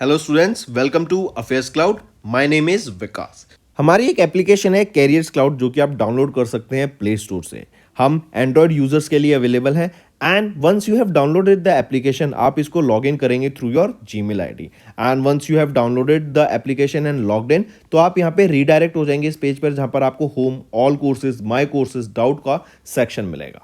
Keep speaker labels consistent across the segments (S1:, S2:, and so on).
S1: Hello students, welcome to affairs cloud. My name is Vikas. हमारी एक application है carriers cloud जो कि आप डाउनलोड कर सकते हैं प्ले स्टोर से। हम एंड्रॉयड यूजर्स के लिए अवेलेबल है and once you have downloaded the application आप इसको लॉग इन करेंगे through your Gmail ID and once you have downloaded the application and logged in तो आप यहाँ पे रीडायरेक्ट हो जाएंगे इस पेज पर जहाँ पर आपको home, all courses, my courses, doubt का सेक्शन मिलेगा।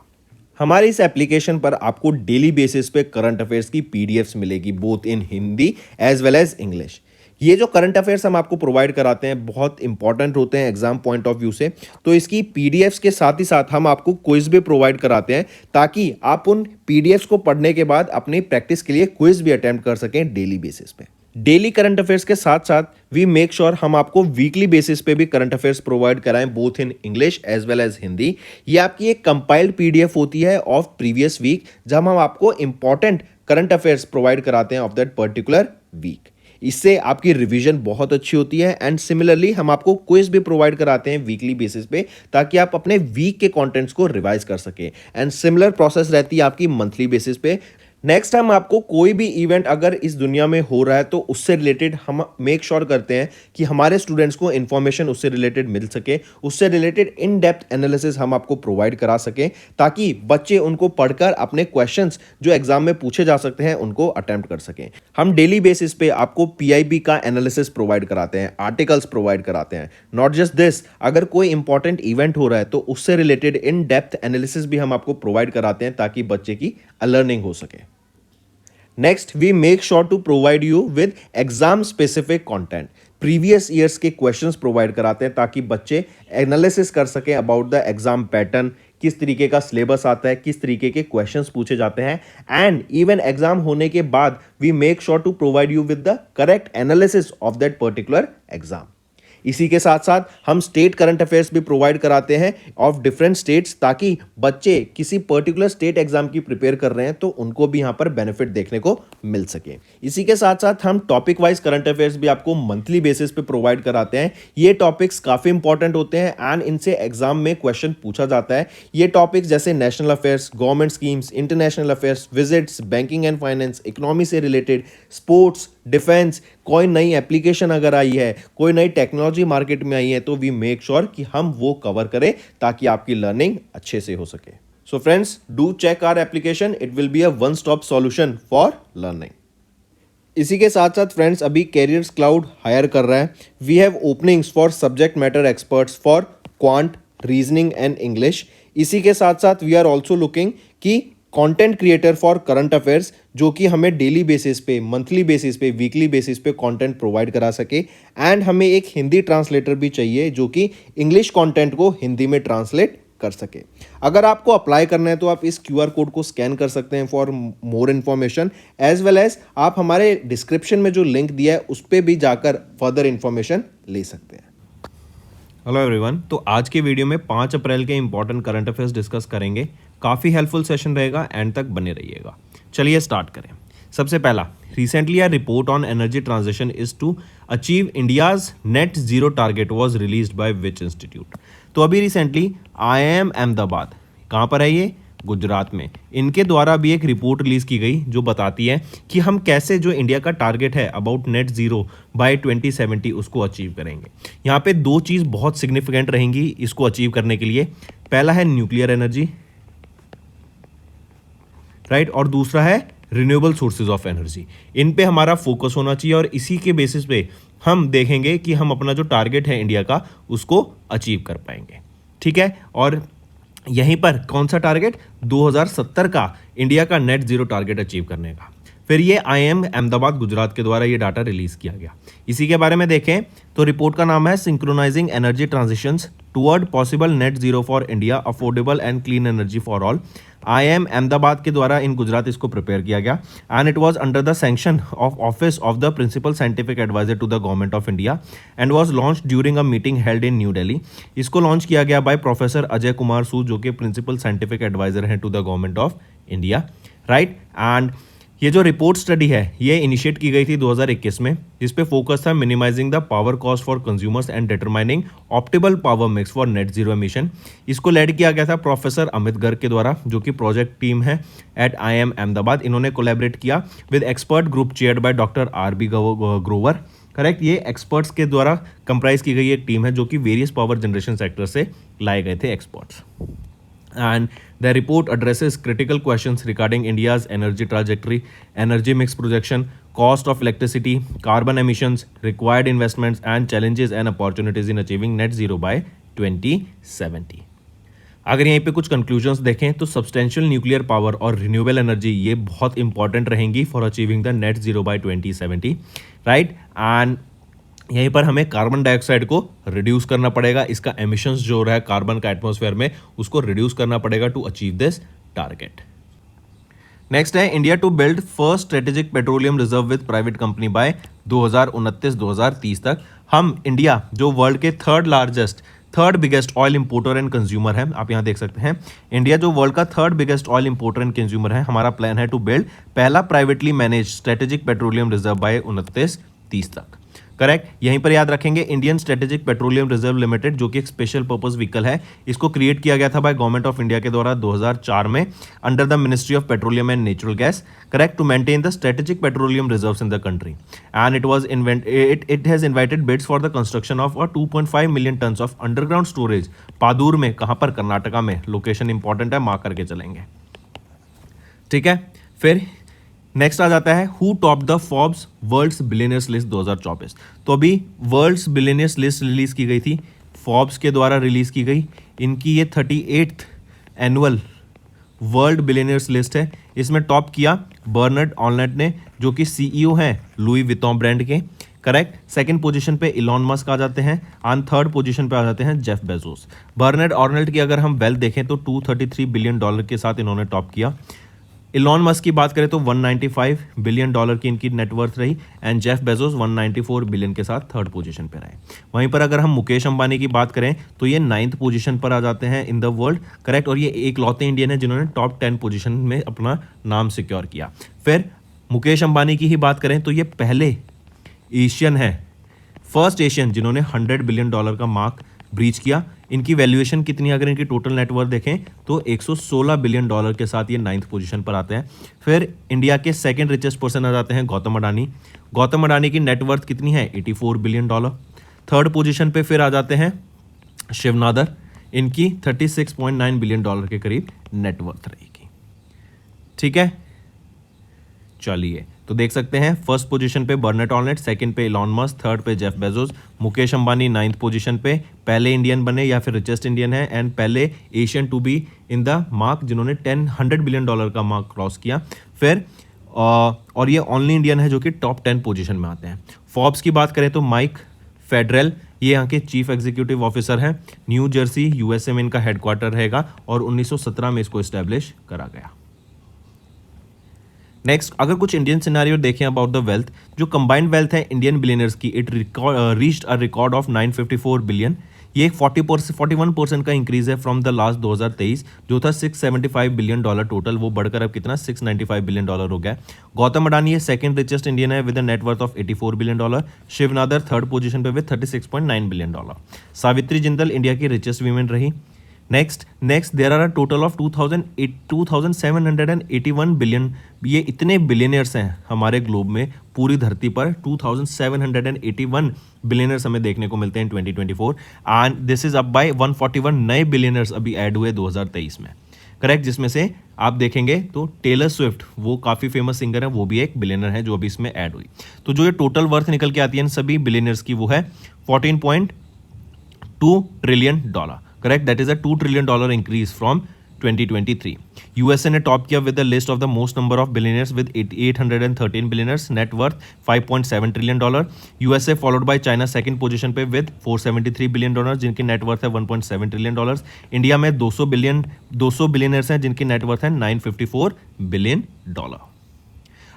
S1: हमारे इस एप्लीकेशन पर आपको डेली बेसिस पे करंट अफेयर्स की पीडीएफ्स मिलेगी both in Hindi as well as English. ये जो करंट अफेयर्स हम आपको प्रोवाइड कराते हैं बहुत इंपॉर्टेंट होते हैं एग्जाम पॉइंट ऑफ व्यू से, तो इसकी पीडीएफ्स के साथ ही साथ हम आपको क्विज भी प्रोवाइड कराते हैं ताकि आप उन पीडीएफ्स को पढ़ने के बाद अपनी प्रैक्टिस के लिए क्विज भी अटेम्प्ट कर सकें डेली बेसिस पे। डेली करंट अफेयर्स के साथ साथ वी मेक श्योर हम आपको वीकली बेसिस पे भी करंट अफेयर्स प्रोवाइड कराएं both in English as well as Hindi. ये आपकी एक कंपाइल्ड पीडीएफ होती है ऑफ प्रीवियस वीक जहां हम आपको इंपॉर्टेंट करंट अफेयर्स प्रोवाइड कराते हैं ऑफ दैट पर्टिकुलर वीक। इससे आपकी रिवीजन बहुत अच्छी होती है एंड सिमिलरली हम आपको क्विज भी प्रोवाइड कराते हैं वीकली बेसिस पे ताकि आप अपने वीक के कंटेंट्स को रिवाइज कर सकें एंड सिमिलर प्रोसेस रहती है आपकी मंथली बेसिस पे। नेक्स्ट टाइम आपको कोई भी इवेंट अगर इस दुनिया में हो रहा है तो उससे रिलेटेड हम मेक श्योर करते हैं कि हमारे स्टूडेंट्स को इन्फॉर्मेशन उससे रिलेटेड मिल सके, उससे रिलेटेड इन डेप्थ एनालिसिस हम आपको प्रोवाइड करा सकें ताकि बच्चे उनको पढ़कर अपने क्वेश्चंस जो एग्जाम में पूछे जा सकते हैं उनको अटेम्प्ट कर सकें। हम डेली बेसिस पे आपको पीआईबी का एनालिसिस प्रोवाइड कराते हैं, आर्टिकल्स प्रोवाइड कराते हैं। नॉट जस्ट दिस, अगर कोई इंपॉर्टेंट इवेंट हो रहा है तो उससे रिलेटेड इन डेप्थ एनालिसिस भी हम आपको प्रोवाइड कराते हैं ताकि बच्चे की लर्निंग हो सके। Next we make sure to provide you with exam specific content. Previous years के क्वेश्चंस प्रोवाइड कराते हैं ताकि बच्चे एनालिसिस कर सकें अबाउट द एग्जाम पैटर्न, किस तरीके का सिलेबस आता है, किस तरीके के क्वेश्चंस पूछे जाते हैं एंड इवन एग्जाम होने के बाद we make sure to provide you with the correct analysis of that particular exam. इसी के साथ साथ हम स्टेट करंट अफेयर्स भी प्रोवाइड कराते हैं ऑफ डिफरेंट स्टेट्स ताकि बच्चे किसी पर्टिकुलर स्टेट एग्जाम की प्रिपेयर कर रहे हैं तो उनको भी यहां पर बेनिफिट देखने को मिल सके। इसी के साथ साथ हम टॉपिक वाइज करंट अफेयर्स भी आपको मंथली बेसिस पे प्रोवाइड कराते हैं। ये टॉपिक्स काफी इंपॉर्टेंट होते हैं एंड इनसे एग्जाम में क्वेश्चन पूछा जाता है। ये टॉपिक्स जैसे national affairs, government schemes, international affairs, visits, banking and finance, economy से रिलेटेड, स्पोर्ट्स, डिफेंस, कोई नई एप्लीकेशन अगर आई है, कोई नई टेक्नोलॉजी मार्केट में आई है तो वी मेक श्योर कि हम वो कवर करें ताकि आपकी लर्निंग अच्छे से हो सके। So friends, do check our application, it will be a one stop solution for learning. इसी के साथ साथ फ्रेंड्स अभी कैरियर्स क्लाउड हायर कर रहा है। We have openings for subject matter experts for quant, reasoning and English. इसी के साथ साथ वी आर ऑल्सो लुकिंग कि content creator for current affairs जो कि हमें डेली बेसिस पे, मंथली बेसिस पे, वीकली बेसिस पे कंटेंट प्रोवाइड करा सके एंड हमें एक हिंदी ट्रांसलेटर भी चाहिए जो कि इंग्लिश कंटेंट को हिंदी में ट्रांसलेट कर सके। अगर आपको अप्लाई करना है तो आप इस क्यूआर कोड को स्कैन कर सकते हैं for more information as well as आप हमारे डिस्क्रिप्शन में जो लिंक दिया है उस पर भी जाकर फर्दर इन्फॉर्मेशन ले सकते हैं।
S2: हेलो एवरीवन, तो आज के वीडियो में 5 अप्रैल के इंपॉर्टेंट करंट अफेयर्स डिस्कस करेंगे। काफ़ी हेल्पफुल सेशन रहेगा, एंड तक बने रहिएगा। चलिए स्टार्ट करें। सबसे पहला, recently a report on energy transition is to achieve India's net zero target was released by which institute. तो अभी रिसेंटली IIM अहमदाबाद, कहाँ पर है ये? गुजरात में। इनके द्वारा भी एक रिपोर्ट रिलीज की गई जो बताती है कि हम कैसे जो इंडिया का टारगेट है अबाउट नेट जीरो बाय 2070 उसको अचीव करेंगे। यहाँ पे 2 चीज़ बहुत सिग्निफिकेंट रहेंगी इसको अचीव करने के लिए। पहला है न्यूक्लियर एनर्जी, राइट, और दूसरा है रिन्यूएबल सोर्सेज ऑफ एनर्जी। इन पे हमारा फोकस होना चाहिए और इसी के बेसिस पे हम देखेंगे कि हम अपना जो टारगेट है इंडिया का उसको अचीव कर पाएंगे। ठीक है, और यहीं पर कौन सा टारगेट? 2070 का इंडिया का नेट जीरो टारगेट अचीव करने का। फिर ये IIM अहमदाबाद गुजरात के द्वारा ये डाटा रिलीज किया गया। इसी के बारे में देखें तो रिपोर्ट का नाम है synchronising energy transitions toward possible net zero for India, affordable and clean energy for all. IIM Ahmedabad के द्वारा इन गुजरात इसको प्रिपेयर किया गया and it was under the sanction of office of the principal scientific adviser to the government of India and was launched during a meeting held in new Delhi. इसको launch किया गया by professor Ajay Kumar Sood जो कि principal scientific adviser हैं to the government of India, right. And ये जो report study है ये इनिशिएट की गई थी 2021 में, जिस पे फोकस था minimising the power cost for consumers and determining optimal power mix for net zero emission. इसको लेड किया गया था प्रोफेसर अमित गर्ग के द्वारा, जो कि प्रोजेक्ट टीम है एट IIM अहमदाबाद। इन्होंने कोलैबोरेट किया with expert group chaired by doctor RB Grover. Correct, ये एक्सपर्ट्स के द्वारा कंप्राइज की गई एक टीम है जो कि वेरियस पावर जनरेशन सेक्टर से लाए गए थे experts. And the report addresses critical questions regarding India's energy trajectory, energy mix projection, cost of electricity, carbon emissions, required investments, and challenges and opportunities in achieving net zero by 2070. अगर यहीं पे कुछ conclusions देखें तो substantial nuclear power और renewable energy ये बहुत important रहेंगी for achieving the net zero by 2070, right. And यहीं पर हमें कार्बन डाइऑक्साइड को रिड्यूस करना पड़ेगा, इसका एमिशंस जो हो रहा है कार्बन का एटमॉस्फेयर में उसको रिड्यूस करना पड़ेगा to achieve this target. Next है India to build first strategic petroleum reserve with private company by 2029-2030 तक। हम इंडिया जो वर्ल्ड के third biggest oil importer and consumer है, आप यहाँ देख सकते हैं इंडिया जो वर्ल्ड का third biggest oil importer and consumer है, हमारा प्लान है टू बिल्ड पहला privately manage strategic petroleum reserve by 29-30 तक। करेक्ट, यहीं पर याद रखेंगे Indian strategic petroleum reserve limited जो कि एक स्पेशल पर्पस व्हीकल है, इसको क्रिएट किया गया था बाय गवर्नमेंट ऑफ इंडिया के द्वारा 2004 में under the ministry of petroleum and natural gas, correct, to maintain the strategic petroleum reserves in the country. And it has invited bids for the construction of 2.5 million tons of underground storage Padur में, कहां पर, कर्नाटका में। Location important है, mark करके चलेंगे, ठीक है। फिर नेक्स्ट आ जाता है who top the Forbes world's billionaires list 2024। तो अभी वर्ल्ड्स बिलियनियर्स लिस्ट रिलीज की गई थी, फॉर्ब्स के द्वारा रिलीज की गई। इनकी ये 38th annual world billionaires list है। इसमें टॉप किया बर्नार्ड अर्नोल्ट ने, जो कि CEO हैं लुई विटॉन ब्रांड के। करेक्ट, सेकंड पोजीशन पे इलॉन मस्क आ जाते हैं एंड थर्ड पोजीशन पे आ जाते हैं जेफ बेजोस। बर्नार्ड अर्नोल्ट की अगर हम वेल्थ देखें तो $233 बिलियन के साथ इन्होंने टॉप किया। इलॉन मस्क की बात करें तो $195 बिलियन की इनकी नेटवर्थ रही एंड जेफ बेजोस 194 बिलियन के साथ थर्ड पोजीशन पर रहे। वहीं पर अगर हम मुकेश अंबानी की बात करें तो ये 9th पोजीशन पर आ जाते हैं इन द वर्ल्ड, करेक्ट, और ये एक लौते इंडियन है जिन्होंने टॉप 10 पोजीशन में अपना नाम सिक्योर किया। फिर मुकेश अंबानी की ही बात करें तो ये पहले एशियन है, फर्स्ट एशियन जिन्होंने $100 बिलियन का मार्क ब्रीच किया। इनकी वैल्यूएशन कितनी, अगर इनकी टोटल नेटवर्थ देखें तो $116 बिलियन के साथ ये 9th पोजीशन पर आते हैं। फिर इंडिया के सेकंड रिचेस्ट पर्सन आ जाते हैं गौतम अडानी। गौतम अडानी की नेटवर्थ कितनी है, $84 बिलियन। थर्ड पोजीशन पे फिर आ जाते हैं शिव नादर, इनकी $36.9 बिलियन के करीब नेटवर्थ रहेगी, ठीक है। चलिए, तो देख सकते हैं फर्स्ट पोजीशन पे बर्नार्ड अर्नोल्ट, सेकंड पे इलॉन मस्क, थर्ड पे Jeff Bezos, Mukesh Ambani 9th position पे, पहले इंडियन बने या फिर रिचेस्ट इंडियन है एंड पहले Asian to be in the mark जिन्होंने $100 बिलियन का मार्क क्रॉस किया। फिर और ये ओनली इंडियन है जो कि टॉप 10 पोजीशन में आते हैं। फोर्ब्स की बात करें तो माइक फेडरल, ये यहाँ के चीफ एग्जीक्यूटिव ऑफिसर हैं, न्यू जर्सी USA में इनका हेडक्वार्टर रहेगा और 1917 में इसको इस्टेब्लिश करा गया। नेक्स्ट, अगर कुछ इंडियन सिनेरियो देखें अबाउट द वेल्थ, जो कंबाइंड वेल्थ है इंडियन बिलियनर्स की, it reached a record of 954 billion. ये 41% का इंक्रीज है फ्रॉम द लास्ट 2023 जो था $675 बिलियन टोटल, वो बढ़कर अब कितना $695 बिलियन हो गया। गौतम अडानी ये सेकंड रिचेस्ट इंडियन है with a net worth of $84 billion. Shiv Nadar third position पे with $36.9 billion. Savitri Jindal India की रिचेस्ट वीमेन रही। Next there are a total of 2781 billion. ये इतने बिलियनर्स हैं हमारे ग्लोब में, पूरी धरती पर 2781 बिलियनर्स हमें देखने को मिलते हैं इन 2024 and this is up by 141 नए बिलियनर्स अभी ऐड हुए 2023 में, करेक्ट, जिसमें से आप देखेंगे तो टेलर स्विफ्ट, वो काफ़ी फेमस सिंगर है, वो भी एक बिलियनर है जो अभी इसमें ऐड हुई। तो जो ये टोटल वर्थ निकल के आती है इन सभी बिलियनर्स की वो है $14.2 trillion, correct, that is a $2 trillion increase from 2023। USA ने टॉप किया with the list of the most number of billionaires with 813 billionaires, net worth $5.7 trillion. USA followed by China second position पे with $473 billion जिनकी net worth है $1.7 trillion. India में 200 billionaires हैं जिनकी net worth है $954 billion.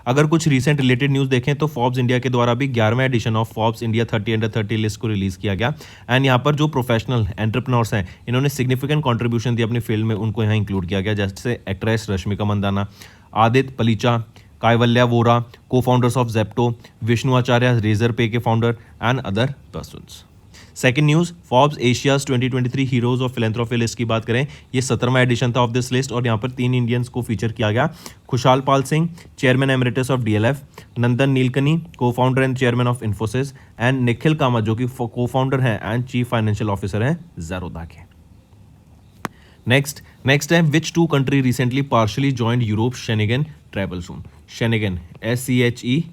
S2: अगर कुछ रिसेंट रिलेटेड न्यूज़ देखें तो फोर्ब्स इंडिया के द्वारा भी 11वें edition of Forbes India 30 under 30 list को रिलीज किया गया एंड यहाँ पर जो प्रोफेशनल एंटरप्रेन्योर्स हैं इन्होंने सिग्निफिकेंट कंट्रीब्यूशन दी अपनी फील्ड में, उनको यहाँ इंक्लूड किया गया, जैसे actress Rashmika Mandanna, Aditya Palicha, Kaivalya Vohra, co-founders of Zepto, Vishnu Acharya, Razorpay के founder and other persons. Second news, Forbes Asia's 2023 heroes of philanthropy list की बात करें, ये 17वां एडिशन था ऑफ दिस लिस्ट और यहाँ पर 3 इंडियंस को फीचर किया गया। Khushal Pal Singh, chairman emeritus of DLF, Nandan Nilekani, cofounder and chairman of Infosys, and Nikhil Kamath जो कि को फाउंडर हैं एंड चीफ फाइनेंशियल ऑफिसर हैं ज़ेरोधा के। नेक्स्ट है which two country recently partially joined Europe Schengen travel zone. Schengen SCHENEGAN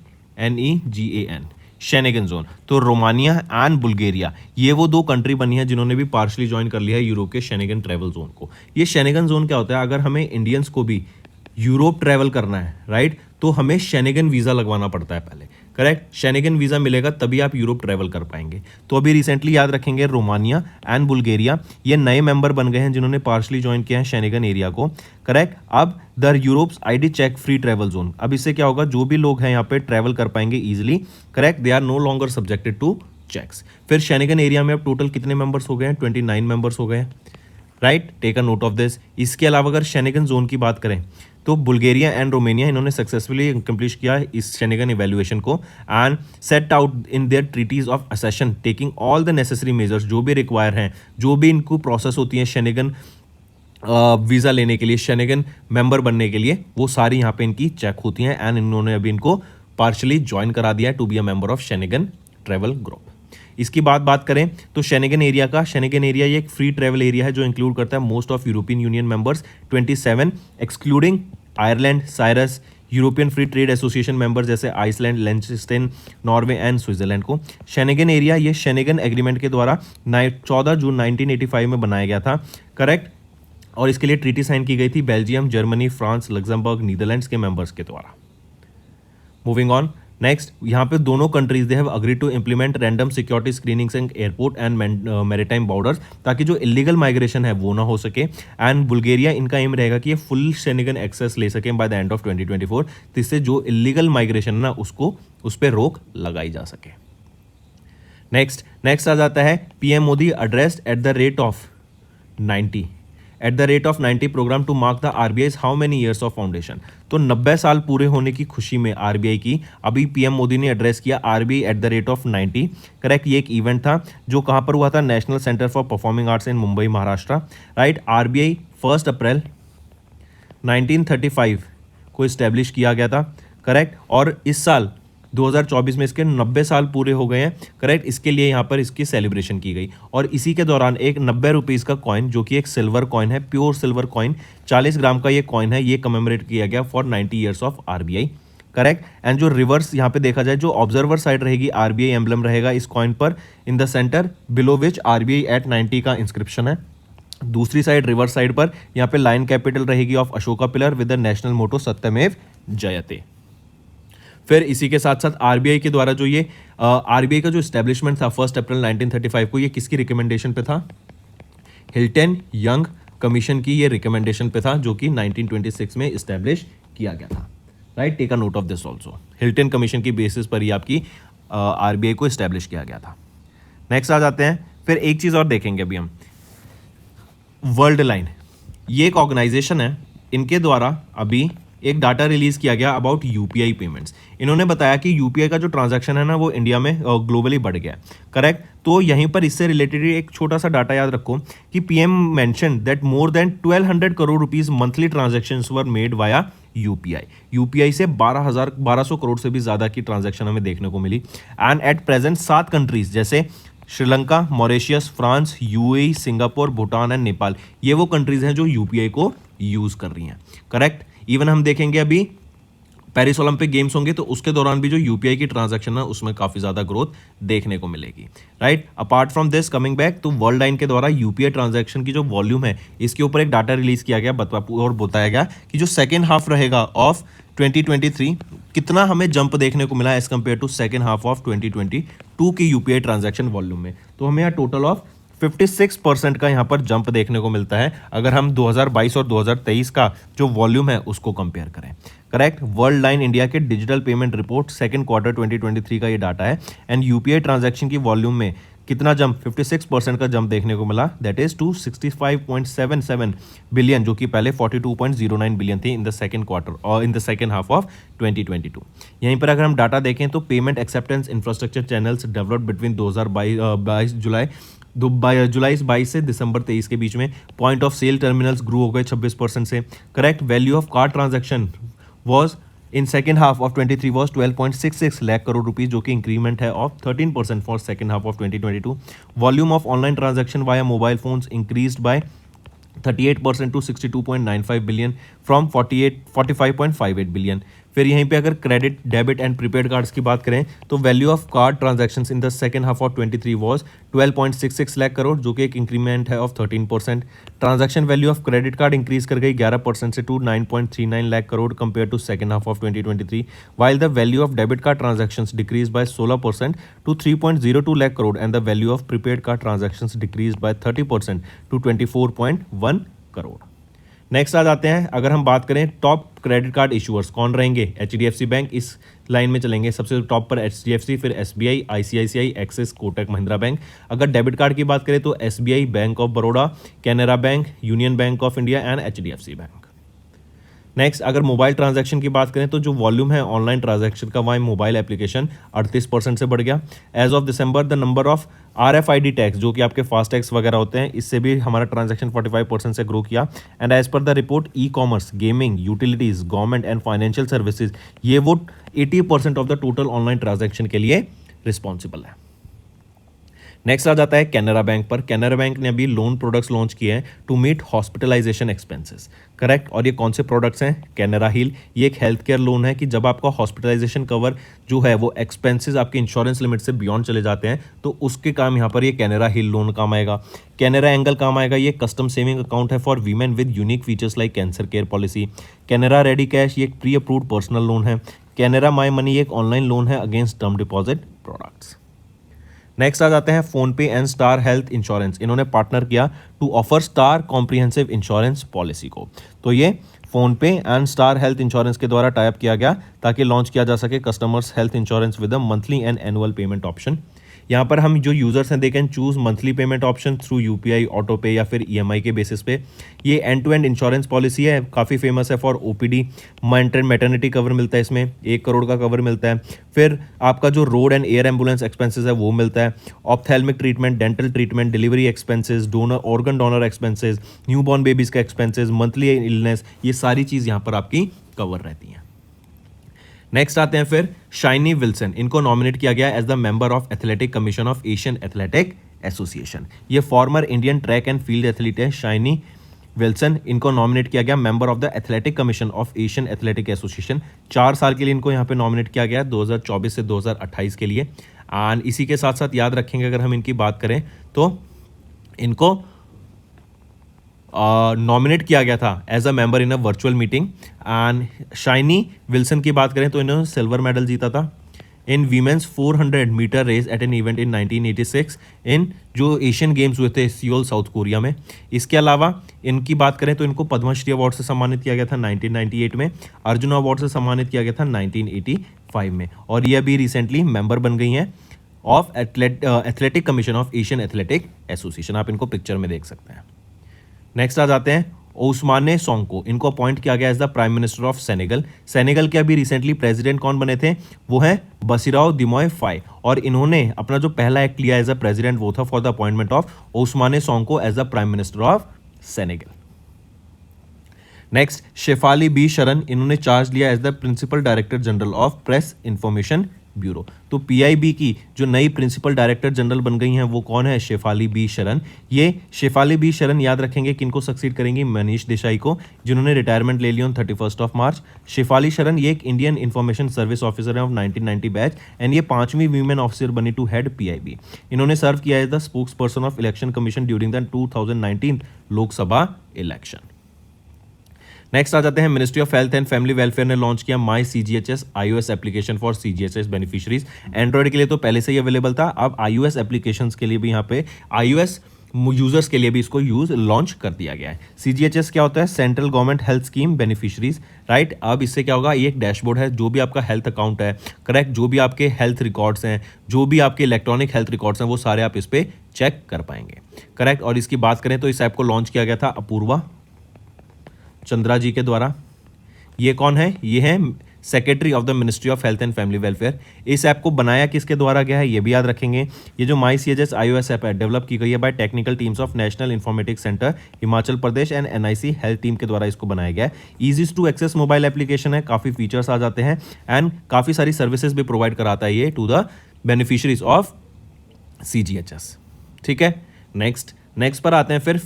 S2: Schengen zone, तो रोमानिया एंड बुल्गारिया ये वो 2 कंट्री बनी है जिन्होंने भी पार्शली ज्वाइन कर लिया है यूरोप के शेनेगन ट्रैवल जोन को। ये शेनेगन जोन क्या होता है, अगर हमें इंडियंस को भी यूरोप ट्रैवल करना है राइट, तो हमें शेनेगन वीज़ा लगवाना पड़ता है पहले, करेक्ट। शेनेगन वीज़ा मिलेगा तभी आप यूरोप ट्रैवल कर पाएंगे। तो अभी रिसेंटली याद रखेंगे रोमानिया एंड बुल्गारिया ये नए मेंबर बन गए हैं जिन्होंने पार्शली ज्वाइन किया है शेनेगन एरिया को, करेक्ट। अब the Europe's ID check free travel zone, अब इससे क्या होगा, जो भी लोग हैं यहाँ पे ट्रैवल कर पाएंगे easily, correct. They are no longer subjected to checks. फिर शेनेगन एरिया में अब टोटल कितने मेंबर्स हो गए हैं, 29 मेंबर्स हो गए हैं, right. Take a note of this. इसके अलावा अगर शेनेगन जोन की बात करें तो बुल्गारिया एंड रोमानिया इन्होंने सक्सेसफुली कंप्लीट किया इस शेनेगन इवैल्यूएशन को and set out in their treaties of accession taking all the necessary measures जो भी रिक्वायर हैं, जो भी इनको प्रोसेस होती है शेनेगन वीज़ा लेने के लिए, शेनेगन मेंबर बनने के लिए, वो सारी यहाँ पे इनकी चेक होती हैं एंड इन्होंने अभी इनको पार्शली ज्वाइन करा दिया है to be a member of Schengen travel group. इसकी बात करें तो शेनेगन एरिया का, शेनेगन एरिया ये एक फ्री ट्रैवल एरिया है जो इंक्लूड करता है most of European union members 27 excluding Ireland, Cyrus, European free trade association member जैसे आइसलैंड, लिechtenstein, नॉर्वे एंड स्विट्जरलैंड को। शेनेगन एरिया ये शेनेगन एग्रीमेंट के द्वारा 14 जून 1985 में बनाया गया था, करेक्ट। और इसके लिए ट्रीटी साइन की गई थी Belgium, Germany, France, Luxembourg, Netherlands के मेंबर्स के द्वारा। मूविंग ऑन, नेक्स्ट यहाँ पे दोनों countries they have agree to implement random security screenings and airport and maritime borders, ताकि जो इलीगल माइग्रेशन है वो ना हो सके। एंड बुल्गारिया इनका एम रहेगा कि ये फुल शेनेगन एक्सेस ले सकें बाय द एंड ऑफ 2024, जिससे जो इलीगल माइग्रेशन ना उसको उस पर रोक लगाई जा सके। नेक्स्ट आ जाता है PM Modi addressed at the rate of 90 programme to mark the RBI how many years of foundation. तो 90 साल पूरे होने की खुशी में आरबीआई की अभी पीएम मोदी ने एड्रेस किया RBI eight the rate of 90, correct. ये एक इवेंट था जो कहाँ पर हुआ था, national centre for performing arts in Mumbai, Maharashtra, right. RBI 1 अप्रैल 1935 को इस्टेब्लिश किया गया था, करेक्ट। और इस साल 2024 में इसके 90 साल पूरे हो गए हैं, करेक्ट। इसके लिए यहाँ पर इसकी सेलिब्रेशन की गई और इसी के दौरान एक 90 रुपीज़ का कॉइन जो कि एक सिल्वर कॉइन है, प्योर सिल्वर कॉइन, 40 ग्राम का ये कॉइन है, ये कमेमोरेट किया गया for 90 years of RBI, correct. And जो रिवर्स यहाँ पे देखा जाए, जो ऑब्जर्वर साइड रहेगी आरबीआई एम्बलम रहेगा इस कॉइन पर in the centre, below which RBI at 90 का इंस्क्रिप्शन है। दूसरी साइड, रिवर्स साइड पर यहाँ पे लाइन कैपिटल रहेगी of Ashoka pillar with the national motto Satyameva Jayate. फिर इसी के साथ साथ आरबीआई के द्वारा जो ये आरबीआई का जो एस्टेब्लिशमेंट था 1 अप्रैल 1935 को, ये किसकी रिकमेंडेशन पे था, हिल्टन यंग कमीशन की ये रिकमेंडेशन पे था जो कि 1926 में इस्टेब्लिश किया गया था, right. Take a note of this also, Hilton commission की बेसिस पर ही आपकी आरबीआई को इस्टेब्लिश किया गया था। नेक्स्ट आ जाते हैं, फिर एक चीज़ और देखेंगे अभी हम, वर्ल्ड लाइन, ये एक ऑर्गेनाइजेशन है, इनके द्वारा अभी एक डाटा रिलीज किया गया अबाउट यूपीआई पेमेंट्स। इन्होंने बताया कि यूपीआई का जो ट्रांजैक्शन है ना वो इंडिया में ग्लोबली बढ़ गया, करेक्ट। तो यहीं पर इससे रिलेटेड एक छोटा सा डाटा याद रखो कि PM mention that more than 1200 crore rupees monthly transactions were made via UPI से 1200 करोड़ से भी ज़्यादा की ट्रांजैक्शन हमें देखने को मिली। एंड एट प्रेजेंट 7 कंट्रीज जैसे Sri Lanka, Mauritius, France, UAE, Singapore, Bhutan and Nepal, ये वो कंट्रीज हैं जो यूपीआई को यूज़ कर रही हैं, करेक्ट। इवन हम देखेंगे अभी पेरिस ओलंपिक गेम्स होंगे तो उसके दौरान भी जो यूपीआई की ट्रांजैक्शन है उसमें काफ़ी ज़्यादा ग्रोथ देखने को मिलेगी, right. Apart from this, coming back तो वर्ल्ड लाइन के द्वारा यूपीआई ट्रांजैक्शन की जो वॉल्यूम है इसके ऊपर एक डाटा रिलीज किया गया और बताया गया कि जो सेकेंड हाफ रहेगा ऑफ 2023 कितना हमें जंप देखने को मिला as compare to second half of 2022 की यूपीआई ट्रांजैक्शन वॉल्यूम में। तो हमें यहाँ टोटल ऑफ 56% का यहाँ पर जंप देखने को मिलता है अगर हम 2022 और 2023 का जो वॉल्यूम है उसको कंपेयर करें, करेक्ट। वर्ल्ड लाइन इंडिया के digital payment report second quarter 2023 का ये डाटा है एंड यूपीआई ट्रांजैक्शन की वॉल्यूम में कितना जंप, 56% का जंप देखने को मिला, दैट इज टू 65.77 बिलियन, जो कि पहले 42.09 बिलियन थे इन द सेकंड क्वार्टर और in the second half of 2022। यहीं पर अगर हम डाटा देखें तो payment acceptance infrastructure channels developed between 2022 जुलाई 22 से दिसंबर 23 के बीच में point of sale terminals grow हो गए 26% से। Correct value of card transaction was in second half of 23 was 12.66 lakh crore rupees, जो कि इंक्रीमेंट है of 13% for second half of 2022। Volume of online transaction via mobile phones increased by 38% to 62.95 billion from 45.58 billion. फिर यहीं पे अगर credit, debit and prepaid cards की बात करें तो value of card transactions in the second half of 23 was 12.66 lakh crore, जो कि एक इंक्रीमेंट है of 13%। Transaction value of credit card increase कर गई 11% से to 9.39 lakh crore compare to second half of 2023, while the value of debit card transactions decrease by 16% to 3.02 lakh crore and the value of prepaid card transactions decrease by 30% to 24.1 crore. Next आ जाते हैं, अगर हम बात करें टॉप क्रेडिट कार्ड इशूअर्स कौन रहेंगे, HDFC bank इस लाइन में चलेंगे, सबसे टॉप पर HDFC, फिर SBI, ICICI, axis, Kotak Mahindra bank. अगर डेबिट कार्ड की बात करें तो SBI, bank of Baroda, Canara bank, union bank of India and HDFC bank. Next अगर मोबाइल ट्रांजैक्शन की बात करें तो जो वॉल्यूम है ऑनलाइन ट्रांजैक्शन का वहाँ मोबाइल एप्लीकेशन 38% से बढ़ गया। As of December the number of RFID tags, जो कि आपके फास्ट टैग्स वगैरह होते हैं, इससे भी हमारा ट्रांजैक्शन 45% से ग्रो किया। And as per the report e-commerce, gaming, utilities, government and financial services, ये वो 80% of the total online transaction के लिए रिस्पॉन्सिबल है। नेक्स्ट आ जाता है कैनरा बैंक पर। कैनरा बैंक ने अभी लोन प्रोडक्ट्स लॉन्च किए हैं to meet hospitalisation expenses. Correct, और ये कौन से प्रोडक्ट्स हैं? कैनरा हील, ये एक हेल्थ केयर लोन है कि जब आपका हॉस्पिटलाइजेशन कवर जो है वो एक्सपेंसेस आपके इंश्योरेंस लिमिट से बियॉन्ड चले जाते हैं तो उसके काम यहाँ पर ये कैनरा हील लोन काम आएगा। कैनरा एंगल काम आएगा, ये कस्टम सेविंग अकाउंट है for women with unique features like cancer care policy. Canara ready cash, ये एक प्री अप्रूव्ड पर्सनल लोन है। कैनरा माई मनी, ये एक ऑनलाइन लोन है against term deposit products. Next आ जाते हैं फोन पे एंड स्टार हेल्थ इंश्योरेंस, इन्होंने पार्टनर किया to offer star comprehensive insurance policy को। तो ये फोन पे एंड स्टार हेल्थ इंश्योरेंस के द्वारा टाइप किया गया ताकि लॉन्च किया जा सके customers health insurance with a monthly and annual payment option. यहाँ पर हम जो यूजर्स हैं they can choose monthly payment option through UPI, auto pay या फिर EMI के बेसिस पे। ये end to end insurance policy है, काफ़ी फेमस है फॉर OPD, मैटरनिटी कवर मिलता है इसमें, 1 करोड़ का कवर मिलता है। फिर आपका जो road and air ambulance expenses है वो मिलता है। Ophthalmic treatment, dental treatment, delivery expenses, organ donor expenses, new born babies का एक्सपेंसेस, मंथली इलनेस, ये सारी चीज़ यहाँ पर आपकी कवर रहती हैं। नेक्स्ट आते हैं फिर शाइनी विल्सन, इनको नॉमिनेट किया गया as the member of athletic commission of Asian athletic association. ये former Indian track and field athlete है शाइनी विल्सन, इनको नॉमिनेट किया गया member of the athletic commission of Asian athletic association. 4 साल के लिए इनको यहाँ पे नॉमिनेट किया गया 2024 से 2028 के लिए। एंड इसी के साथ साथ याद रखेंगे अगर हम इनकी बात करें तो इनको नॉमिनेट किया गया था as a member in a virtual meeting. And Shiny Wilson की बात करें तो इन्होंने सिल्वर मेडल जीता था in women's 400 meter race at an event in 1986 in जो एशियन गेम्स हुए थे सियोल, साउथ कोरिया में। इसके अलावा इनकी बात करें तो इनको पद्मश्री अवार्ड से सम्मानित किया गया था 1998 में, अर्जुन अवार्ड से सम्मानित किया गया था 1985 में, और ये अभी रिसेंटली मेंबर बन गई हैं of athletic commission of Asian athletic association. आप इनको पिक्चर में देख सकते हैं। नेक्स्ट आ जाते हैं ओस्माने सोंको, इनको अपॉइंट किया गया as the prime minister of Senegal. Senegal के अभी रिसेंटली प्रेसिडेंट कौन बने थे? वो हैं बसिराओ दिमोय फाई, और इन्होंने अपना जो पहला एक्ट लिया एज अ प्रेसिडेंट वो था for the appointment of Ousmane Sonko as the prime minister of Senegal. Next Shefali B Sharan, इन्होंने चार्ज लिया as the principal director general of press information bureau. तो PIB की जो नई प्रिंसिपल डायरेक्टर जनरल बन गई हैं वो कौन है? शेफाली बी शरण। ये शेफाली बी शरण याद रखेंगे किनको सक्सीड करेंगी? मनीष देसाई को, जिन्होंने रिटायरमेंट ले ली ऑन 31 मार्च। शेफाली शरण ये एक इंडियन इंफॉर्मेशन सर्विस ऑफिसर है ऑफ 1990 बैच एंड ये 5वीं वीमेन ऑफिसर बनी टू हेड PIB। इन्होंने सर्व किया as the spokesperson of election commission during the 2019 Lok Sabha election. Next आ जाते हैं ministry of health and family welfare ने लॉन्च किया my CGHS iOS application for CGHS beneficiaries. Android के लिए तो पहले से ही अवेलेबल था, अब iOS एप्लीकेशंस के लिए भी यहाँ पे iOS यूजर्स के लिए भी इसको लॉन्च कर दिया गया है। CGHS क्या होता है? Central government health scheme beneficiaries, right. अब इससे क्या होगा, ये एक डैशबोर्ड है, जो भी आपका हेल्थ अकाउंट है, करेक्ट, जो भी आपके हेल्थ रिकॉर्ड्स हैं, जो भी आपके इलेक्ट्रॉनिक हेल्थ रिकॉर्ड्स हैं, वो सारे आप इस पर चेक कर पाएंगे, करेक्ट। और इसकी बात करें तो इस ऐप को लॉन्च किया गया था अपूर्वा चंद्रा जी के द्वारा। ये कौन है? ये है secretary of the ministry of health and family welfare. इस ऐप को बनाया किसके द्वारा गया है, ये भी याद रखेंगे। ये जो माई CGHS iOS ऐप है, डेवलप की गई है by technical teams of national informatics centre Himachal Pradesh and NIC health team के द्वारा इसको बनाया गया है। Easy to access mobile application है, काफ़ी फीचर्स आ जाते हैं एंड काफ़ी सारी सर्विसेज भी प्रोवाइड कराता है ये to the beneficiaries of CGHS, ठीक है। नेक्स्ट पर आते हैं फिर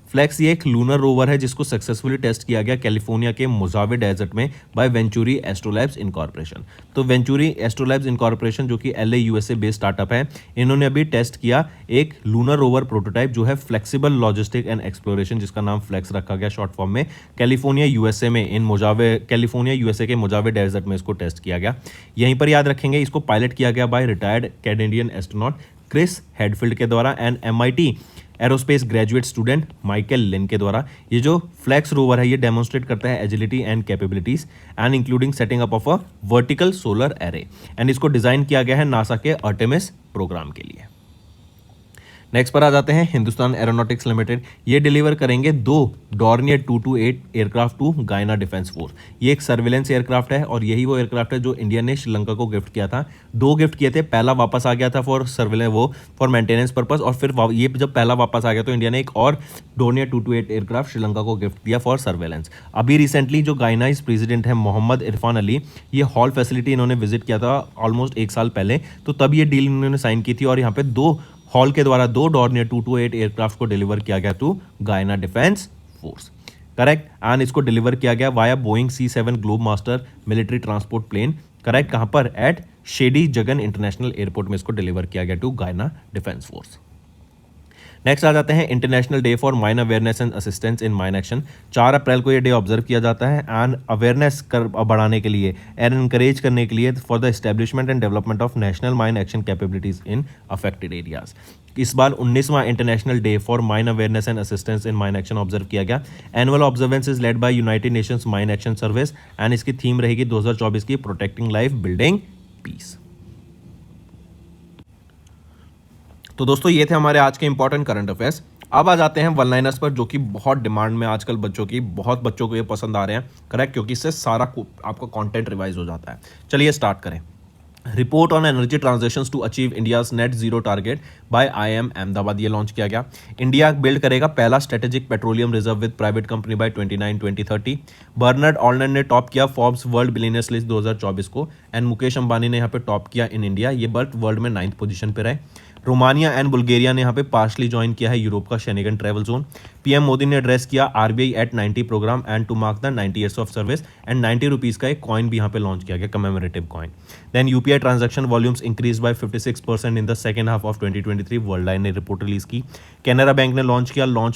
S2: फ्लेक्स ये एक लूनर रोवर है जिसको सक्सेसफुली टेस्ट किया गया कैलिफोर्निया के मोजावे डेजर्ट में बाय वेंचुरी एस्ट्रोलैब्स इनकॉर्पोरेशन। तो वेंचुरी एस्ट्रोलैब्स इनकॉर्पोरेशन जो कि LA USA बेस्ड स्टार्टअप है, इन्होंने अभी टेस्ट किया एक लूनर रोवर प्रोटोटाइप जो है फ्लेक्सिबल लॉजिस्टिक एंड एक्सप्लोरेशन, जिसका नाम फ्लेक्स रखा गया शॉर्ट फॉर्म में, कैलिफोर्निया USA में कैलिफोर्निया USA के मोजावे डेजर्ट में इसको टेस्ट किया गया। यहीं पर याद रखेंगे इसको पायलट किया गया by retired Canadian astronaut Chris Hadfield के द्वारा and MIT aerospace graduate student Michael Lin के द्वारा। ये जो फ्लेक्स रोवर है ये डेमोन्स्ट्रेट करता है agility and capabilities and including setting up of a vertical solar array and इसको डिजाइन किया गया है नासा के आर्टेमिस प्रोग्राम के लिए। नेक्स्ट पर आ जाते हैं हिंदुस्तान एरोनॉटिक्स लिमिटेड। ये डिलीवर करेंगे 2 Dornier 228 aircraft to Guyana defence force. ये एक सर्विलेंस एयरक्राफ्ट है और यही वो एयरक्राफ्ट है जो इंडिया ने श्रीलंका को गिफ्ट किया था। 2 गिफ्ट किए थे, पहला वापस आ गया था फॉर सर्विलेंस, वो फॉर मेंटेनेंस पर्पस, और फिर ये जब पहला वापस आ गया तो इंडिया ने एक और डॉर्नियर 228 एयरक्राफ्ट श्रीलंका को गिफ्ट दिया फॉर सर्वेलेंस। अभी रिसेंटली जो गायनाइज प्रेसिडेंट है मोहम्मद इरफान अली, ये हॉल फैसिलिटी इन्होंने विजिट किया था ऑलमोस्ट 1 साल पहले, तो तब ये डील इन्होंने साइन की थी और यहाँ पे 2 हॉल के द्वारा 2 डॉर्नियर 228 एयरक्राफ्ट को डिलीवर किया गया to Guyana defence force, correct. And इसको डिलीवर किया गया via Boeing C7 globe master military transport plane, correct. कहां पर? At Cheddi Jagan international airport में इसको डिलीवर किया गया to Guyana defence force. Next आ जाते हैं international day for mine awareness and assistance in mine action. 4 अप्रैल को ये डे ऑब्जर्व किया जाता है एंड अवेयरनेस बढ़ाने के लिए एंड इनकरेज करने के लिए for the establishment and development of national mine action capabilities in affected areas. इस बार 19वां international day for mine awareness and assistance in mine action observe किया गया। Annual observance is led by United Nations mine action service and इसकी theme रहेगी 2024 की protecting life building piece. तो दोस्तों ये थे हमारे आज के इंपॉर्टेंट करंट अफेयर्स। अब आ जाते हैं वन लाइनर्स पर, जो कि बहुत डिमांड में आजकल बच्चों की, बहुत बच्चों को ये पसंद आ रहे हैं, करेक्ट, क्योंकि इससे सारा आपका कंटेंट रिवाइज हो जाता है। चलिए स्टार्ट करें। Report on energy transactions to achieve India's net zero target by IIM Ahmedabad, ये लॉन्च किया गया। इंडिया बिल्ड करेगा पहला strategic petroleum reserve with private company by 2030। Bernard Arnault ने टॉप किया फोर्ब्स वर्ल्ड बिलियनियर्स लिस्ट 2024 को एंड मुकेश अंबानी ने यहाँ पे टॉप किया इन इंडिया, ये बर्थ वर्ल्ड में 9th पोजीशन पे रहे। रोमानिया एंड बुल्गारिया ने यहाँ पे पार्शली ज्वाइन किया है यूरोप का Schengen travel zone. PM Modi ने एड्रेस किया RBI at 90 programme and to mark the 90 years of service and 90 rupees का एक कॉइन भी यहाँ पे लॉन्च किया गया, commemorative coin. Then UPI transaction volumes increase by 56% in the second half of 2023, Worldline ने रिपोर्ट रिलीज की। Canara bank ने लॉन्च किया लोन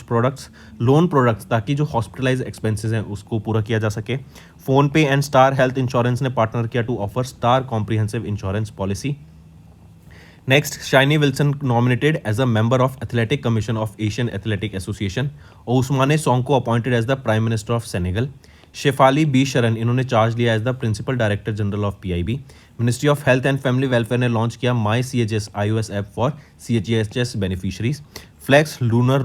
S2: प्रोडक्ट्स ताकि जो हॉस्पिटलाइज एक्सपेंसेस हैं उसको पूरा किया जा सके। फोन पे एंड स्टार हेल्थ इंश्योरेंस ने पार्टनर किया to offer star comprehensive insurance policy. Next, Shiny Wilson nominated as a member of Athletic Commission of Asian Athletic Association. Ousmane Sonko appointed as the Prime Minister of Senegal. Shefali B Sharan इन्होंने charge लिया as the principal director general of PIB। Ministry of health and family welfare ने launch किया my CHS iOS app for CHS beneficiaries. Flex lunar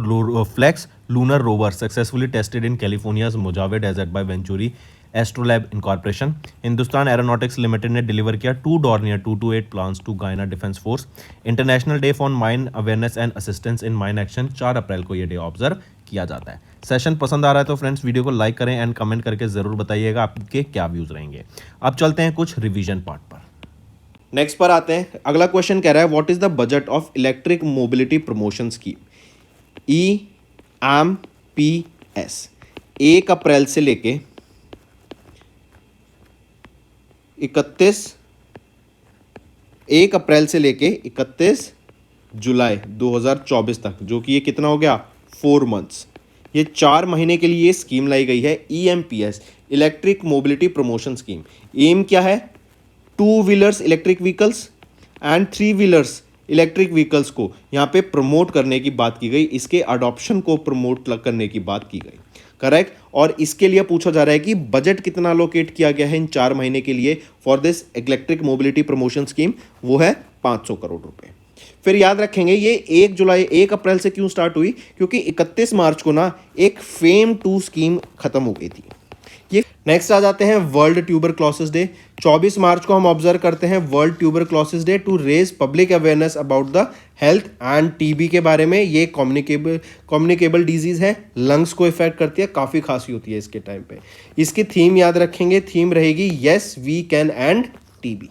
S2: rover successfully tested in California's Mojave desert by Venturi Astrolab incorporation. Hindustan Aeronautics Limited ने deliver किया 2 Dornier 228 planes to Guyana defence force. International day for mine awareness and assistance in mine action 4 अप्रैल को ये day observe किया जाता है। Session पसंद आ रहा है तो फ्रेंड्स वीडियो को लाइक करें एंड कमेंट करके जरूर बताइएगा आपके क्या व्यूज रहेंगे। अब चलते हैं कुछ रिवीजन पार्ट पर।
S1: नेक्स्ट पर आते हैं। अगला क्वेश्चन कह रहा है what is the budget of electric mobility promotion scheme EMPS 1 अप्रैल से लेके 31 जुलाई 2024 तक, जो कि ये कितना हो गया 4 मंथ्स, ये 4 महीने के लिए ये स्कीम लाई गई है EMPS electric mobility promotion scheme. M क्या है 2 wheelers electric vehicles and 3 wheelers electric vehicles को यहाँ पे प्रमोट करने की बात की गई, इसके अडॉप्शन को प्रमोट करने की बात की गई। करेक्ट। और इसके लिए पूछा जा रहा है कि बजट कितना अलोकेट किया गया है इन 4 महीने के लिए for this electric mobility promotion scheme, वो है 500 करोड़ रुपए। फिर याद रखेंगे ये 1 अप्रैल से क्यों स्टार्ट हुई, क्योंकि 31 मार्च को ना एक फेम 2 स्कीम खत्म हो गई थी। ये नेक्स्ट आ जाते हैं वर्ल्ड ट्यूबरक्लोसिस डे। 24 मार्च को हम ऑब्जर्व करते हैं world tuberculosis day to raise public awareness about the health and TB के बारे में। ये कम्युनिकेबल डिजीज है, लंग्स को इफेक्ट करती है, काफ़ी खांसी होती है इसके टाइम पे। इसकी थीम याद रखेंगे, थीम रहेगी yes we can end TB.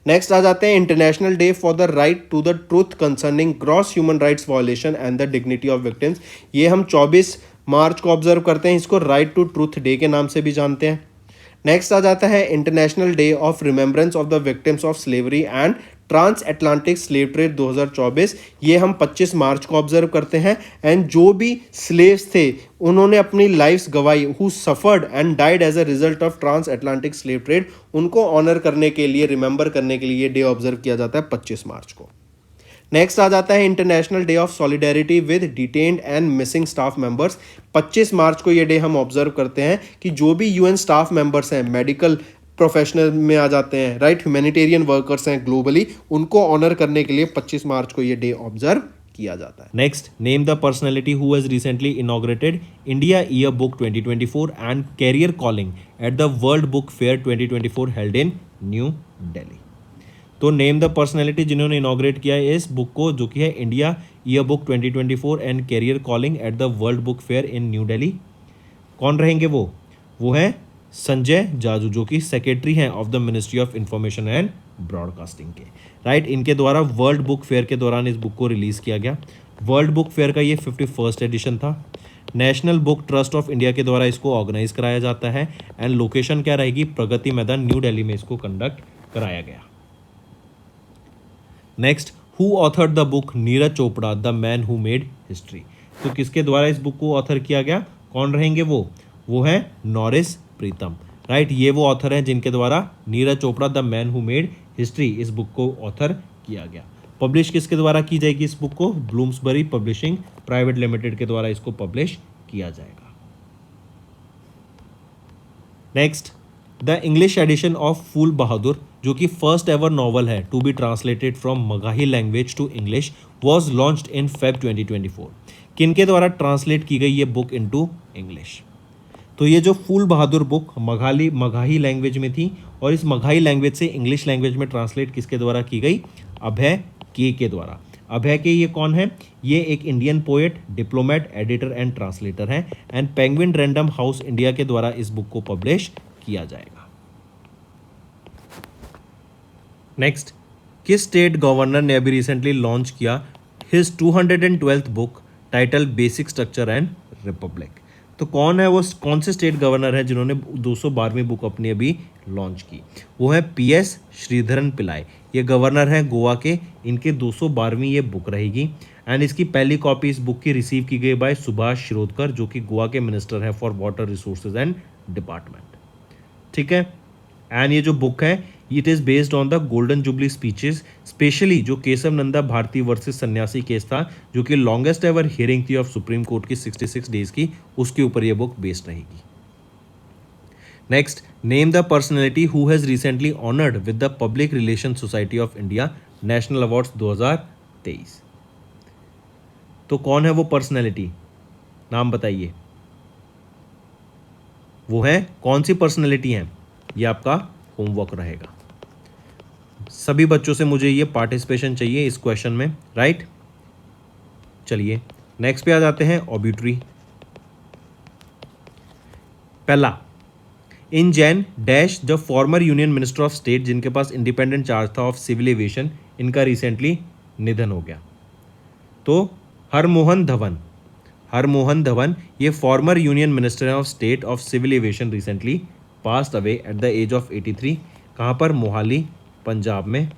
S1: Next आ जाते हैं international day for the right to the truth concerning gross human rights violation and the dignity of victims. ये हम 24 मार्च को ऑब्जर्व करते हैं, इसको राइट टू ट्रूथ डे के नाम से भी जानते हैं। नेक्स्ट आ जाता है international day of remembrance of the victims of slavery and transatlantic slave trade 2024। ये हम 25 मार्च को ऑब्जर्व करते हैं। एंड जो भी स्लेव्स थे उन्होंने अपनी लाइफ्स गवाई, who suffered and died as a result of transatlantic slave trade, उनको ऑनर करने के लिए, रिमेंबर करने के लिए ये डे ऑब्जर्व किया जाता है 25 मार्च को। नेक्स्ट आ जाता है international day of solidarity with detained and missing staff members. 25 मार्च को ये डे हम ऑब्जर्व करते हैं कि जो भी यूएन स्टाफ मेंबर्स हैं, मेडिकल प्रोफेशनल में आ जाते हैं, राइट, ह्यूमैनिटेरियन वर्कर्स हैं ग्लोबली, उनको ऑनर करने के लिए 25 मार्च को ये डे ऑब्जर्व किया जाता है।
S2: Next, name the personality who has recently inaugurated India year book 2024 and career calling at the world book fair 2024 held in new Delhi. तो नेम द पर्सनैलिटी जिन्होंने इनॉग्रेट किया है इस बुक को, जो कि है India year book 2024 and career calling at the world book fair in new Delhi. कौन रहेंगे वो हैं संजय जाजू, जो कि सेक्रेटरी हैं of the ministry of information and broadcasting के, राइट। इनके द्वारा वर्ल्ड बुक फेयर के दौरान इस बुक को रिलीज़ किया गया। वर्ल्ड बुक फेयर का ये 51st एडिशन था। National book trust of India के द्वारा इसको ऑर्गेनाइज कराया जाता है एंड लोकेशन क्या रहेगी, प्रगति मैदान न्यू दिल्ली में इसको कंडक्ट कराया गया। Next, who authored the book Neeraj Chopra the man who made history. तो किसके द्वारा इस बुक को ऑथर किया गया, कौन रहेंगे वो है नॉरिस प्रीतम, राइट। ये वो ऑथर हैं जिनके द्वारा Neeraj Chopra the man who made history इस बुक को ऑथर किया गया। पब्लिश किसके द्वारा की जाएगी इस बुक को, ब्लूम्सबरी पब्लिशिंग प्राइवेट लिमिटेड के द्वारा इसको पब्लिश किया जाएगा। Next, the English edition of Phool Bahadur, जो कि फर्स्ट एवर नॉवल है to be translated from Magahi language to English, was launched in Feb 2024। किनके द्वारा ट्रांसलेट की गई ये बुक इनटू इंग्लिश। तो ये जो फूल बहादुर बुक मगही लैंग्वेज में थी और इस मगही लैंग्वेज से इंग्लिश लैंग्वेज में ट्रांसलेट किसके द्वारा की गई, अभय के द्वारा। अभय के ये कौन है, ये एक Indian poet, diplomat, editor and translator हैं and Penguin Random House India के द्वारा इस बुक को पब्लिश किया जाएगा। नेक्स्ट, किस स्टेट गवर्नर ने अभी रिसेंटली लॉन्च किया his 212th book title basic structure and Republic. तो कौन से स्टेट गवर्नर हैं जिन्होंने 212वीं बुक अपनी अभी लॉन्च की, वो है PS श्रीधरन पिल्लाई। ये गवर्नर हैं गोवा के, इनके 212वीं ये बुक रहेगी एंड इसकी पहली कॉपी इस बुक की रिसीव की गई बाय सुभाष शिरोडकर, जो कि गोवा के मिनिस्टर हैं for water resources and department, ठीक है। एंड ये जो बुक है it is based on the golden jubilee speeches, specially जो केशव नंदा भारती वर्सेस सन्यासी केस था, जो कि लॉन्गेस्ट एवर हियरिंग थी ऑफ सुप्रीम कोर्ट की 66 डेज की, उसके ऊपर ये बुक बेस्ड रहेगी। Next, name the personality who has recently honoured with the public relation society of India national awards 2023। तो कौन है वो पर्सनैलिटी, नाम बताइए। वो है कौन सी पर्सनैलिटी है, ये आपका होमवर्क रहेगा। सभी बच्चों से मुझे ये पार्टिसिपेशन चाहिए इस क्वेश्चन में, राइट। चलिए नेक्स्ट पे आ जाते हैं, ऑब्यूटरी। पहला, in Jan dash the former union minister of state, जिनके पास इंडिपेंडेंट चार्ज था ऑफ सिविल एविएशन, इनका रिसेंटली निधन हो गया। तो हरमोहन धवन ये former union minister of state of civil aviation recently passed away at the age of 83। कहाँ पर, मोहाली पंजाब में,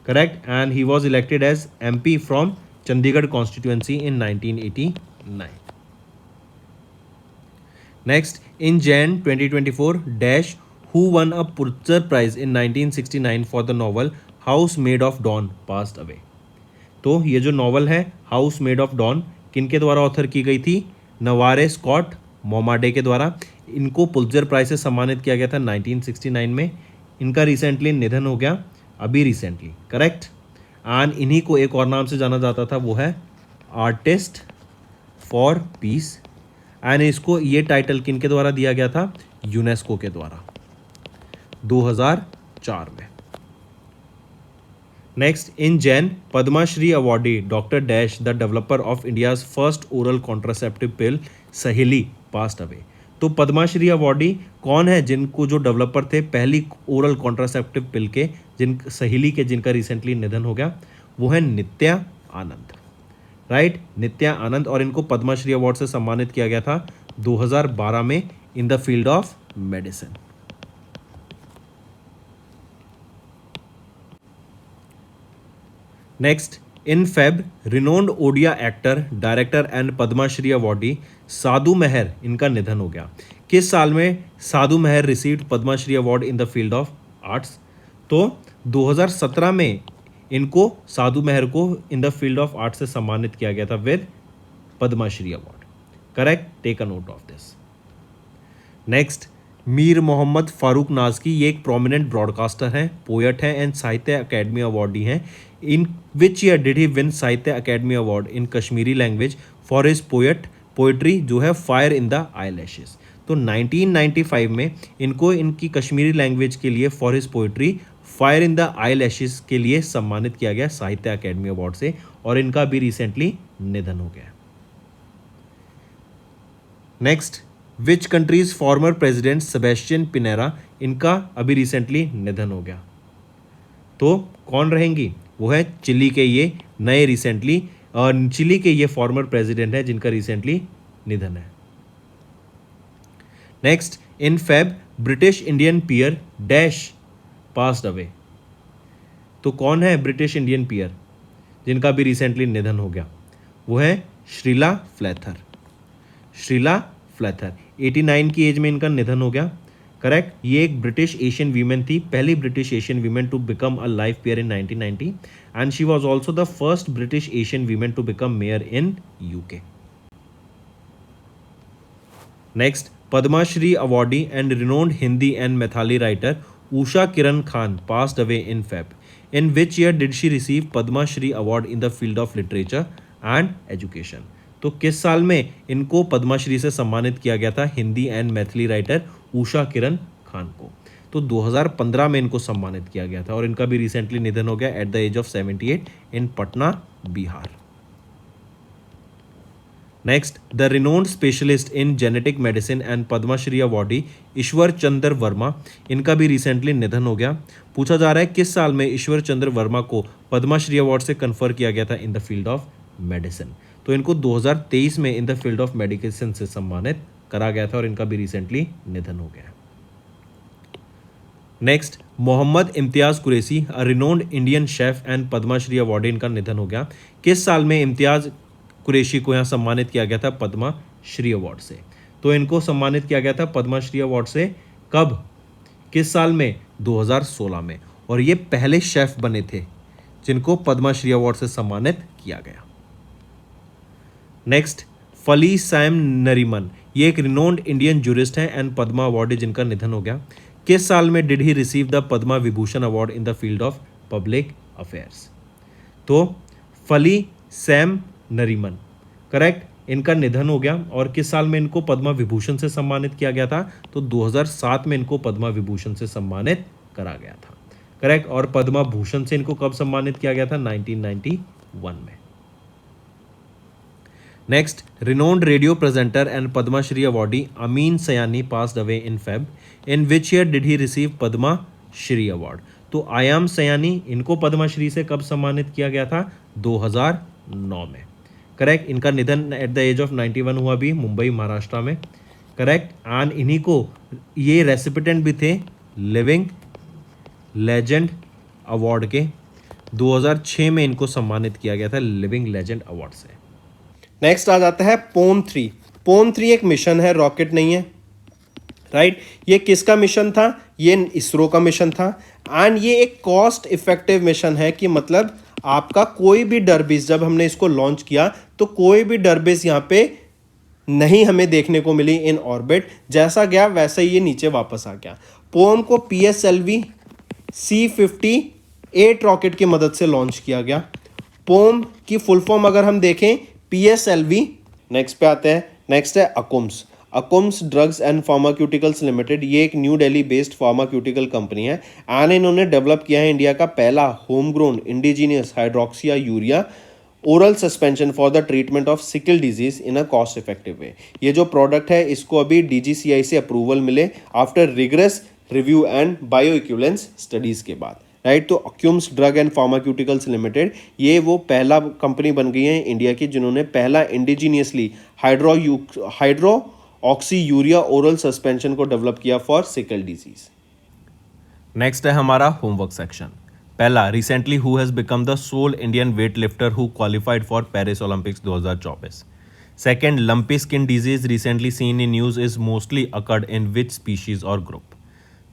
S2: correct. And he was elected as MP from Chandigarh constituency in 1989। Next, in Jan 2024 dash who one a Pulitzer prize in 1969 for the novel house made of dawn passed away. तो ये जो novel है house made of don किन के द्वारा author की गई थी? नवारे स्कॉट मोमाडे के द्वारा। इनको पुलित्जर प्राइज से सम्मानित किया गया था 1969 में। इनका रिसेंटली निधन हो गया, अभी रिसेंटली, करेक्ट। एंड इन्हीं को एक और नाम से जाना जाता था, वो है आर्टिस्ट फॉर पीस। एंड इसको ये टाइटल किन के द्वारा दिया गया था? यूनेस्को के द्वारा 2004 में। Next, in Jain Padma Shri awardee doctor dash the developer of India's first oral contraceptive पिल सहेली पास्ट अवे। तो पद्माश्री अवॉर्डी कौन है? जिनको जो डेवलपर थे पहली ओरल कॉन्ट्रासेप्टिव पिल के, सहेली के, जिनका रिसेंटली निधन हो गया, वो है नित्या आनंद, राइट, नित्या आनंद। और इनको पद्माश्री अवार्ड से सम्मानित किया गया था 2012 में in the field of medicine. Next, in Feb renowned Odia actor, director and Padma Shri awardee Sadhu Meher, इनका निधन हो गया। किस साल में Sadhu Meher received Padmashri award in the field of arts? तो 2017 में इनको, साधु मेहर को, in the field of arts से सम्मानित किया गया था with Padmashri award, correct, take a note of this. Next, Mir Mohammad Farooq Nazki, ये एक प्रोमिनेंट ब्रॉडकास्टर हैं, पोएट हैं एंड साहित्य अकेडमी अवार्डी हैं। In which year did he win Sahitya Akademi award in Kashmiri language for his poetry जो है फायर इन द आईलैशेस? तो 1995 में इनको इनकी कश्मीरी लैंग्वेज के लिए for his poetry fire in the eyelashes के लिए सम्मानित किया गया साहित्य अकेडमी अवार्ड से, और इनका भी रिसेंटली निधन हो गया। Next, which countries former president Sebastian Pinera, इनका अभी रिसेंटली निधन हो गया। तो कौन रहेंगी? वो है चिली के ये नए रिसेंटली, चिली के ये फॉर्मर प्रेसिडेंट है जिनका रिसेंटली निधन है। Next, in Feb British Indian peer dash passed away. तो कौन है ब्रिटिश इंडियन पियर जिनका भी रिसेंटली निधन हो गया? वो है श्रीला फ्लेथर। श्रीला फ्लेथर 89 की एज में इनका निधन हो गया, करेक्ट। ये एक ब्रिटिश एशियन वीमेन थी, पहली British Asian women to become a life peer in 1990 and she was also the first British Asian women to become mayor in UK. Next, Padmashri awardee and renowned Hindi and Maithili writer Usha Kiran Khan passed away in Feb. In which year did she receive Padma Shri Award in the field of literature and education? तो किस साल में इनको पद्माश्री से सम्मानित किया गया था हिंदी एंड मैथिली राइटर उषा किरण खान को? तो 2015 में इनको सम्मानित किया गया था और इनका भी रिसेंटली निधन हो गया at the age of 78 in Patna, Bihar. Next, the renowned specialist in genetic medicine and Padma Shri awardee Ishwar Chandra Verma, इनका भी रिसेंटली निधन हो गया। पूछा जा रहा है किस साल में ईश्वर चंद्र वर्मा को पद्माश्री अवार्ड से कन्फर किया गया था इन द फील्ड ऑफ मेडिसिन? तो इनको 2023 में in the field of medication से सम्मानित करा गया था और इनका भी रिसेंटली निधन हो गया। Next, Mohammad Imtiaz Qureshi, a renowned Indian chef and Padma Shri awardee, इनका निधन हो गया। किस साल में इम्तियाज़ कुरैशी को यहाँ सम्मानित किया गया था पद्मा श्री अवार्ड से? तो इनको सम्मानित किया गया था पद्मा श्री अवार्ड से कब, किस साल में? 2016 में। और ये पहले शेफ बने थे जिनको पद्मा श्री अवार्ड से सम्मानित किया गया। नेक्स्ट, फली सैम नरीमन, ये एक रिनोन्ड इंडियन जूरिस्ट हैं एंड पद्मा अवार्डी जिनका निधन हो गया। किस साल में did he receive the Padma Vibhushan award in the field of public affairs? तो फली सैम नरीमन, करेक्ट, इनका निधन हो गया। और किस साल में इनको पद्मा विभूषण से सम्मानित किया गया था? तो 2007 में इनको पद्मा विभूषण से सम्मानित करा गया था, करेक्ट। और पद्मा भूषण से इनको कब सम्मानित किया गया था? 1991 में। Next, renowned radio presenter and Padma Shri awardee Ameen Sayani passed away in Feb. In which year did he receive Padma Shri award? तो आयाम सयानी, इनको पद्माश्री से कब सम्मानित किया गया था? 2009 में, करेक्ट। इनका निधन एट द एज ऑफ 91 हुआ भी, मुंबई महाराष्ट्र में, करेक्ट। एंड इन्हीं को ये रेसिपिटेंट भी थे लिविंग लेजेंड अवार्ड के। 2006 में इनको सम्मानित किया गया था लिविंग लेजेंड अवार्ड से।
S1: नेक्स्ट आ जाता है पोन 3। पोन 3 एक मिशन है, रॉकेट नहीं है, राइट। ये किसका मिशन था? ये इसरो का मिशन था। एंड ये एक कॉस्ट इफेक्टिव मिशन है कि मतलब आपका कोई भी डरबेस, जब हमने इसको लॉन्च किया तो कोई भी डरबेस यहाँ पे नहीं हमें देखने को मिली इन ऑर्बिट। जैसा गया वैसा ही ये नीचे वापस आ गया। पोम को PSLV C58 रॉकेट की मदद से लॉन्च किया गया। पोम की फुल फॉर्म अगर हम देखें PSLV। नेक्स्ट पे आते हैं, नेक्स्ट है Akums. Akums Drugs and Pharmaceuticals Limited, ये एक New Delhi based pharmaceutical company है एंड इन्होंने डेवलप किया है इंडिया का पहला home grown indigenous hydroxyurea oral suspension for the treatment of sickle disease in a cost effective way. ये जो प्रोडक्ट है इसको अभी DGCI से अप्रूवल मिले after rigorous review and bio equivalence studies के बाद, राइट। तो अक्यूम्स ड्रग एंड फार्माक्यूटिकल्स लिमिटेड ये वो पहला कंपनी बन गई है इंडिया की जिन्होंने पहला indigenously hydroxyurea oral suspension को डेवलप किया फॉर सिकल डिजीज।
S2: नेक्स्ट है हमारा होमवर्क सेक्शन। पहला, recently who has become the sole Indian weightlifter who qualified for Paris Olympics 2024। Second, lumpy skin disease recently seen in news is mostly occurred in which species or group.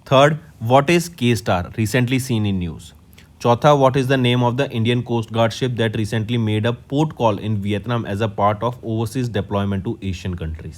S2: Third, what is K star recently seen in news. चौथा, what is the name of the Indian coast guard ship that recently made a port call in Vietnam as a part of overseas deployment to Asian countries.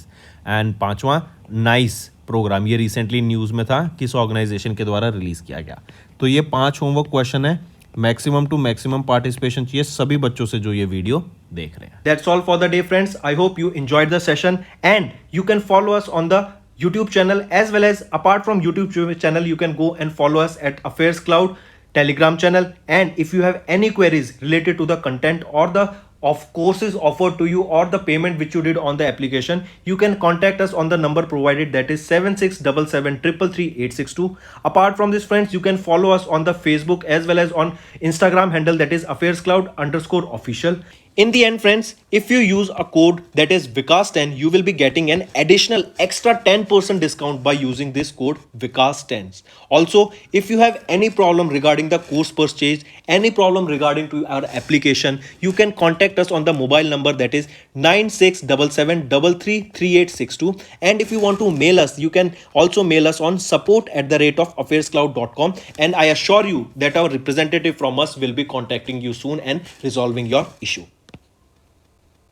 S2: And पांचवा, nice programme, ये recently news में था, किस organisation के द्वारा release किया गया। तो ये 5 होमवर्क क्वेश्चन है, मैक्सिमम टू मैक्सिमम पार्टिसिपेशन चाहिए सभी बच्चों से जो ये वीडियो देख रहे हैं।
S1: That's all for the day, friends. I hope you enjoyed the session and you can follow us on the YouTube channel as well as apart from YouTube channel, you can go and follow us at Affairs Cloud Telegram channel. And if you have any queries related to the content or the of courses offered to you or the payment which you did on the application, you can contact us on the number provided, that is 7677333862. Apart from this, friends, you can follow us on the Facebook as well as on Instagram handle, that is affairscloud_official. In the end, friends, if you use a code that is Vikas10, you will be getting an additional extra 10% discount by using this code Vikas10. Also, if you have any problem regarding the course purchase, any problem regarding to our application, you can contact us on the mobile number, that is 9677333862. And if you want to mail us, you can also mail us on support@affairscloud.com, and I assure you that our representative from us will be contacting you soon and resolving your issue.